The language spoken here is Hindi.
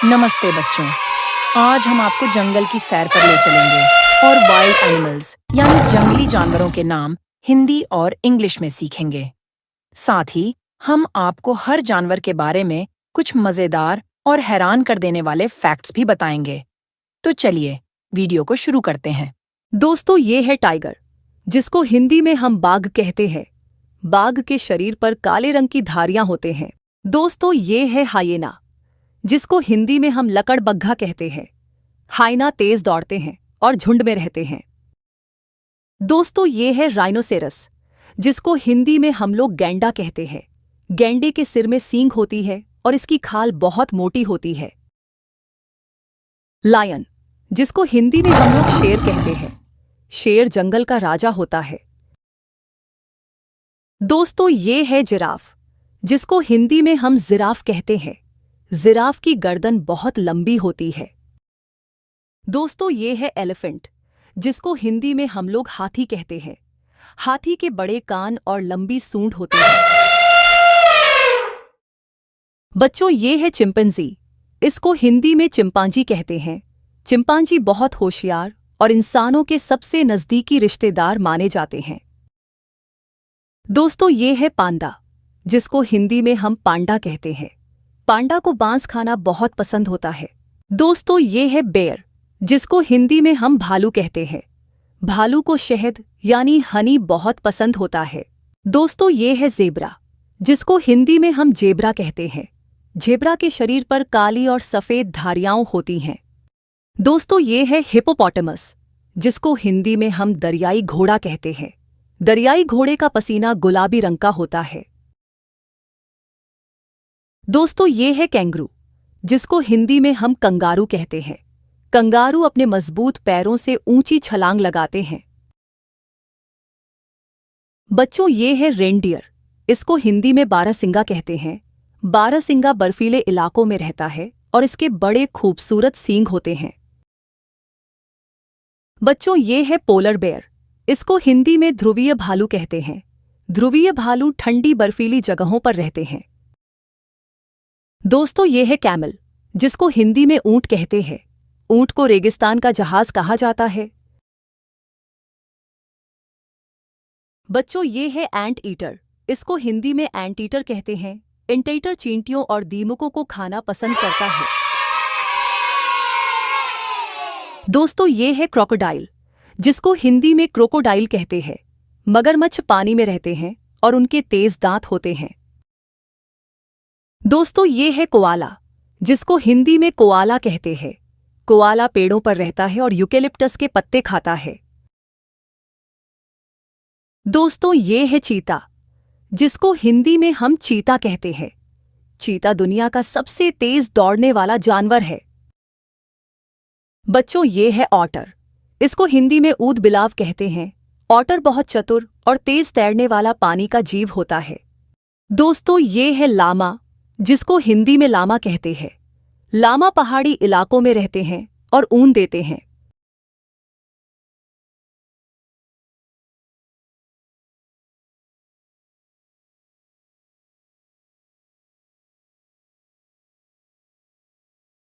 नमस्ते बच्चों। आज हम आपको जंगल की सैर पर ले चलेंगे और वाइल्ड एनिमल्स यानी जंगली जानवरों के नाम हिंदी और इंग्लिश में सीखेंगे। साथ ही हम आपको हर जानवर के बारे में कुछ मजेदार और हैरान कर देने वाले फैक्ट्स भी बताएंगे। तो चलिए वीडियो को शुरू करते हैं। दोस्तों, ये है टाइगर, जिसको हिंदी में हम बाघ कहते हैं। बाघ के शरीर पर काले रंग की धारियां होते हैं। दोस्तों, ये है हाइएना, जिसको हिंदी में हम लकड़बग्घा कहते हैं। हाइना तेज दौड़ते हैं और झुंड में रहते हैं। दोस्तों, ये है राइनोसेरस, जिसको हिंदी में हम लोग गैंडा कहते हैं। गैंडे के सिर में सींग होती है और इसकी खाल बहुत मोटी होती है। लायन, जिसको हिंदी में हम लोग शेर कहते हैं। शेर जंगल का राजा होता है। दोस्तों, ये है जिराफ, जिसको हिंदी में हम जिराफ कहते हैं। जिराफ की गर्दन बहुत लंबी होती है। दोस्तों, ये है एलिफेंट, जिसको हिंदी में हम लोग हाथी कहते हैं। हाथी के बड़े कान और लंबी सूंड होती है। बच्चों, ये है चिंपैंजी, इसको हिंदी में चिंपांजी कहते हैं। चिंपांजी बहुत होशियार और इंसानों के सबसे नजदीकी रिश्तेदार माने जाते हैं। दोस्तों, ये है पांडा, जिसको हिंदी में हम पांडा कहते हैं। पांडा को बांस खाना बहुत पसंद होता है। दोस्तों, ये है बेयर, जिसको हिंदी में हम भालू कहते हैं। भालू को शहद यानी हनी बहुत पसंद होता है। दोस्तों, ये है ज़ेब्रा, जिसको हिंदी में हम जेब्रा कहते हैं। जेब्रा के शरीर पर काली और सफ़ेद धारियां होती हैं। दोस्तों, ये है हिप्पोपोटामस, जिसको हिंदी में हम दरियाई घोड़ा कहते हैं। दरियाई घोड़े का पसीना गुलाबी रंग का होता है। दोस्तों, ये है कैंगरू, जिसको हिंदी में हम कंगारू कहते हैं। कंगारू अपने मजबूत पैरों से ऊंची छलांग लगाते हैं। बच्चों, ये है रेनडियर, इसको हिंदी में बारहसिंगा कहते हैं। बारहसिंगा बर्फीले इलाकों में रहता है और इसके बड़े खूबसूरत सींग होते हैं। बच्चों, ये है पोलर बेयर, इसको हिंदी में ध्रुवीय भालू कहते हैं। ध्रुवीय भालू ठंडी बर्फीली जगहों पर रहते हैं। दोस्तों, ये है कैमल, जिसको हिंदी में ऊंट कहते हैं। ऊंट को रेगिस्तान का जहाज कहा जाता है। बच्चों, ये है एंट ईटर, इसको हिंदी में एंट ईटर कहते हैं। एंट चींटियों और दीमकों को खाना पसंद करता है। दोस्तों, ये है क्रोकोडाइल, जिसको हिंदी में क्रोकोडाइल कहते हैं। मगरमच्छ पानी में रहते हैं और उनके तेज दांत होते हैं। दोस्तों, ये है कोआला, जिसको हिंदी में कोआला कहते हैं। कोआला पेड़ों पर रहता है और यूकेलिप्टस के पत्ते खाता है। दोस्तों, ये है चीता, जिसको हिंदी में हम चीता कहते हैं। चीता दुनिया का सबसे तेज दौड़ने वाला जानवर है। बच्चों, ये है ऑटर, इसको हिंदी में ऊदबिलाव कहते हैं। ऑटर बहुत चतुर और तेज तैरने वाला पानी का जीव होता है। दोस्तों, ये है लामा, जिसको हिंदी में लामा कहते हैं। लामा पहाड़ी इलाकों में रहते हैं और ऊन देते हैं।